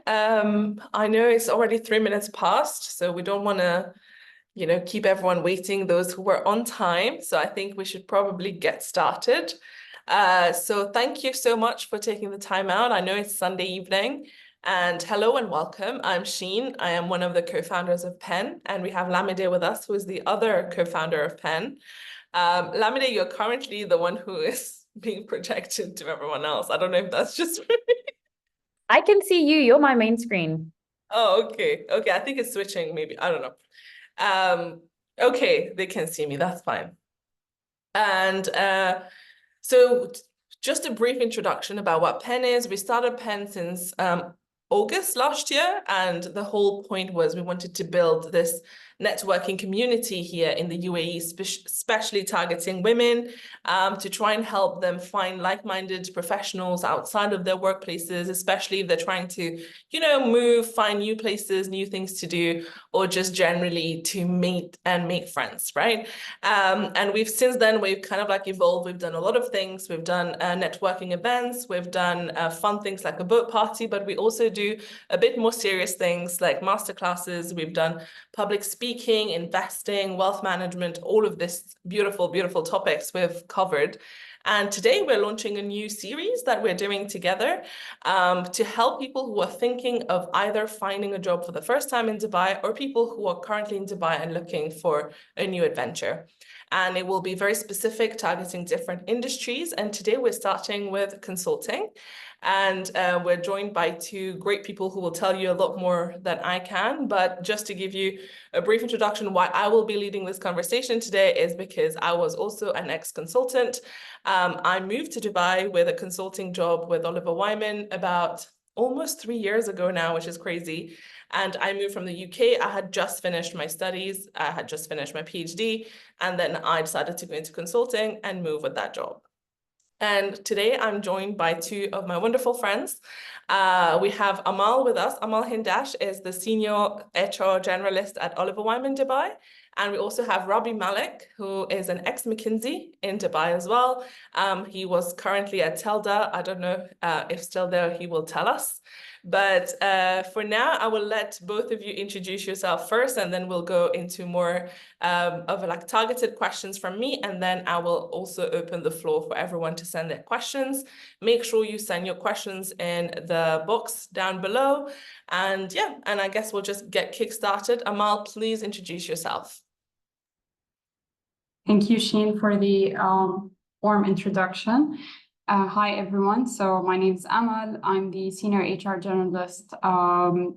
I know it's already 3 minutes past, so we don't want to, keep everyone waiting, those who were on time. So I think we should probably get started. So thank you so much for taking the time out. I know it's Sunday evening. And hello and welcome. I'm Sheen. I am one of the co-founders of Penn, and we have Lamide with us, who is the other co-founder of Penn. Lamide, you're currently the one who is being projected to everyone else. I don't know if that's just I can see you. You're my main screen. Oh, okay. Okay, I think it's switching, maybe. I don't know. Okay, they can see me. That's fine. And so just a brief introduction about what Penn is. We started Penn since August last year, and the whole point was we wanted to build this networking community here in the UAE, especially targeting women, to try and help them find like-minded professionals outside of their workplaces, especially if they're trying to, move, find new places, new things to do, or just generally to meet and make friends, right? And since then, we've kind of like evolved. We've done a lot of things. We've done networking events. We've done fun things like a boat party, but we also do a bit more serious things like masterclasses. We've done public speaking, investing, wealth management, all of this beautiful, beautiful topics we've covered. And today we're launching a new series that we're doing together to help people who are thinking of either finding a job for the first time in Dubai or people who are currently in Dubai and looking for a new adventure. And it will be very specific, targeting different industries. And today we're starting with consulting. And we're joined by two great people who will tell you a lot more than I can. But just to give you a brief introduction, why I will be leading this conversation today is because I was also an ex-consultant. I moved to Dubai with a consulting job with Oliver Wyman about almost 3 years ago now, which is crazy. And I moved from the UK. I had just finished my studies. I had just finished my PhD. And then I decided to go into consulting and move with that job. And today I'm joined by two of my wonderful friends. We have Amal with us. Amal Hindash is the senior HR generalist at Oliver Wyman Dubai. And we also have Robbie Malik, who is an ex-McKinsey in Dubai as well. He was currently at Telda. I don't know if still there, he will tell us. But for now, I will let both of you introduce yourself first, and then we'll go into more of like targeted questions from me. And then I will also open the floor for everyone to send their questions. Make sure you send your questions in the box down below. And yeah, and I guess we'll just get kick-started. Amal, please introduce yourself. Thank you, Sheen, for the warm introduction. Hi, everyone. So my name is Amal. I'm the senior HR generalist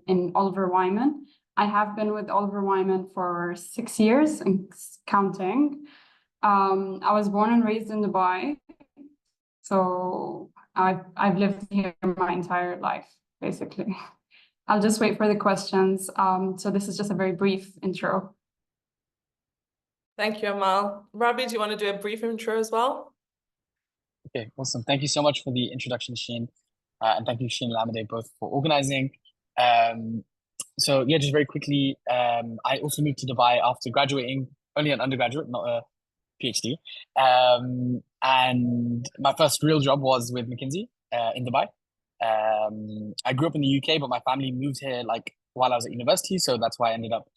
in Oliver Wyman. I have been with Oliver Wyman for 6 years and counting. I was born and raised in Dubai. So I've lived here my entire life, basically. I'll just wait for the questions. So this is just a very brief intro. Thank you, Amal. Robbie, do you want to do a brief intro as well? Okay, awesome. Thank you so much for the introduction, Sheen. And thank you, Sheen and Lamide, both for organizing. So yeah, just very quickly, I also moved to Dubai after graduating, only an undergraduate, not a PhD. And my first real job was with McKinsey in Dubai. I grew up in the UK, but my family moved here like while I was at university. So that's why I ended up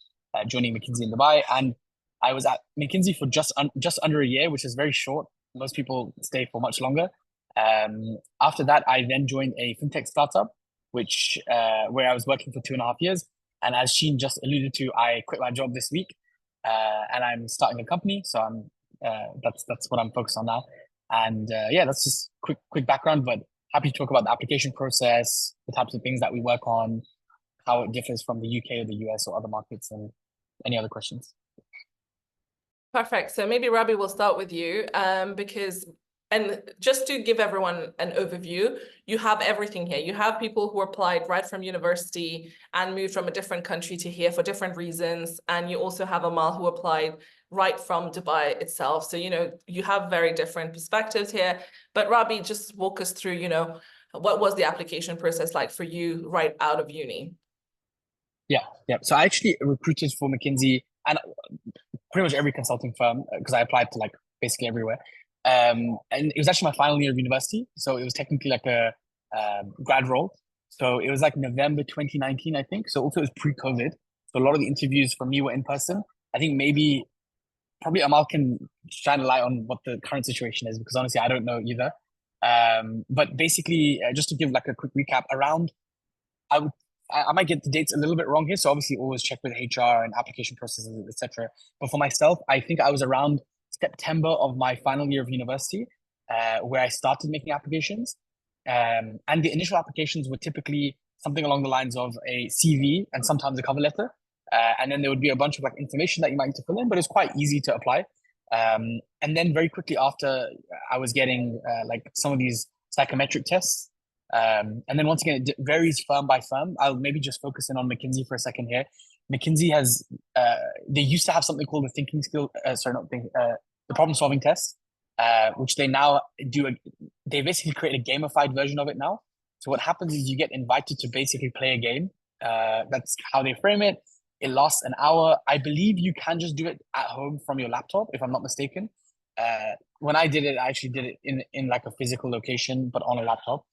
joining McKinsey in Dubai. And I was at McKinsey for just under a year, which is very short. Most people stay for much longer. After that, I then joined a fintech startup, which where I was working for 2.5 years. And as Sheen just alluded to, I quit my job this week, and I'm starting a company. So that's what I'm focused on now. And yeah, that's just quick background. But happy to talk about the application process, the types of things that we work on, how it differs from the UK or the US or other markets, and any other questions. Perfect. So maybe Robbie, will start with you and just to give everyone an overview, you have everything here. You have people who applied right from university and moved from a different country to here for different reasons. And you also have Amal who applied right from Dubai itself. So, you have very different perspectives here. But Robbie, just walk us through, what was the application process like for you right out of uni? Yeah. So I actually recruited for McKinsey and pretty much every consulting firm because I applied to like basically everywhere. And it was actually my final year of university, so it was technically like a grad role. So it was like November 2019, I think. So also it was pre-COVID. So a lot of the interviews for me were in person. I think maybe probably Amal can shine a light on what the current situation is, because honestly, I don't know either. But basically, just to give like a quick recap around, I would I might get the dates a little bit wrong here, so obviously always check with HR and application processes, etc. But for myself, I think I was around September of my final year of university, where I started making applications. And the initial applications were typically something along the lines of a CV and sometimes a cover letter. And then there would be a bunch of like information that you might need to fill in, but it's quite easy to apply. And then very quickly after, I was getting like some of these psychometric tests. And then once again, it varies firm by firm. I'll maybe just focus in on McKinsey for a second here. McKinsey has, they used to have something called the thinking skill, the problem solving test, which they now do. They basically create a gamified version of it now. So what happens is you get invited to basically play a game. That's how they frame it. It lasts an hour. I believe you can just do it at home from your laptop, if I'm not mistaken. When I did it, I actually did it in like a physical location, but on a laptop.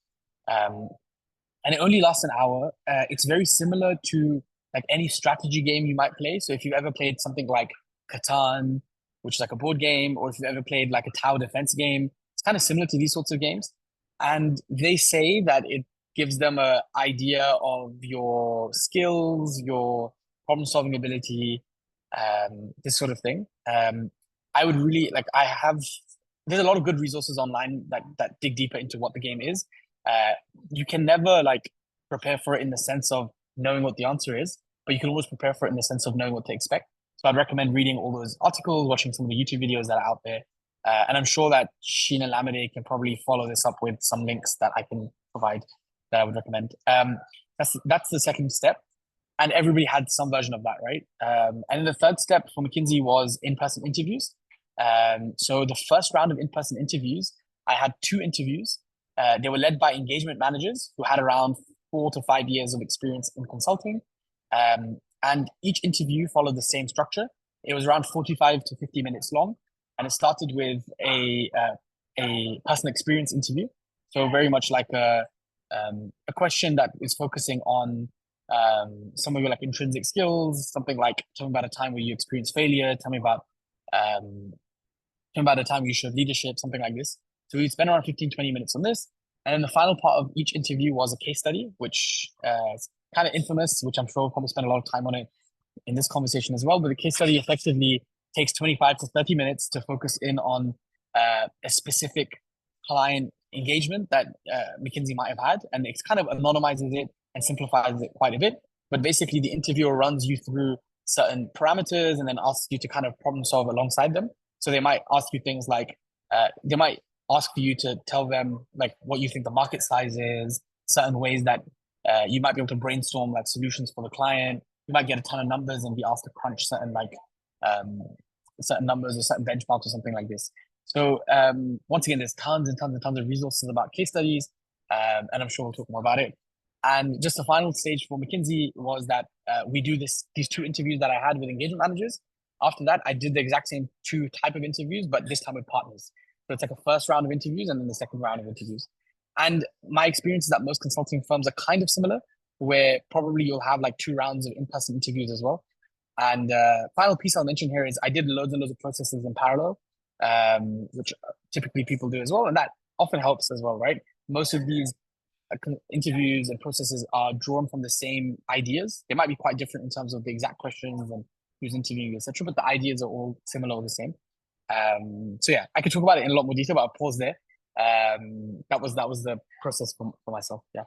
And it only lasts an hour. It's very similar to like any strategy game you might play. So if you've ever played something like Catan, which is like a board game, or if you've ever played like a tower defense game, it's kind of similar to these sorts of games. And they say that it gives them an idea of your skills, your problem solving ability, this sort of thing. I would really like, there's a lot of good resources online that dig deeper into what the game is. You can never like prepare for it in the sense of knowing what the answer is, but you can always prepare for it in the sense of knowing what to expect. So I'd recommend reading all those articles, watching some of the YouTube videos that are out there. And I'm sure that Sheen and Lamide can probably follow this up with some links that I can provide that I would recommend. That's the second step. And everybody had some version of that, right? And then the third step for McKinsey was in-person interviews. So the first round of in-person interviews, I had 2 interviews. They were led by engagement managers who had around 4 to 5 years of experience in consulting. And each interview followed the same structure. It was around 45 to 50 minutes long. And it started with a personal experience interview. So very much like a question that is focusing on some of your like intrinsic skills, something like tell me about a time where you experienced failure, tell me about a time you showed leadership, something like this. So we spent around 15, 20 minutes on this. And then the final part of each interview was a case study, which is kind of infamous, which I'm sure we'll probably spend a lot of time on it in this conversation as well. But the case study effectively takes 25 to 30 minutes to focus in on a specific client engagement that McKinsey might have had. And it kind of anonymizes it and simplifies it quite a bit. But basically, the interviewer runs you through certain parameters and then asks you to kind of problem solve alongside them. So they might ask you things like, they might ask you to tell them like what you think the market size is, certain ways that you might be able to brainstorm like solutions for the client. You might get a ton of numbers and be asked to crunch certain like certain numbers or certain benchmarks or something like this. So once again, there's tons and tons and tons of resources about case studies, and I'm sure we'll talk more about it. And just the final stage for McKinsey was that we do these 2 interviews that I had with engagement managers. After that, I did the exact same 2 type of interviews, but this time with partners. So it's like a first round of interviews and then the second round of interviews. And my experience is that most consulting firms are kind of similar, where probably you'll have like 2 rounds of in-person interviews as well. And final piece I'll mention here is I did loads and loads of processes in parallel, which typically people do as well. And that often helps as well, right? Most of these interviews and processes are drawn from the same ideas. They might be quite different in terms of the exact questions and who's interviewing, etc. But the ideas are all similar or the same. So yeah, I could talk about it in a lot more detail, but I'll pause there. That was the process for myself. Yeah.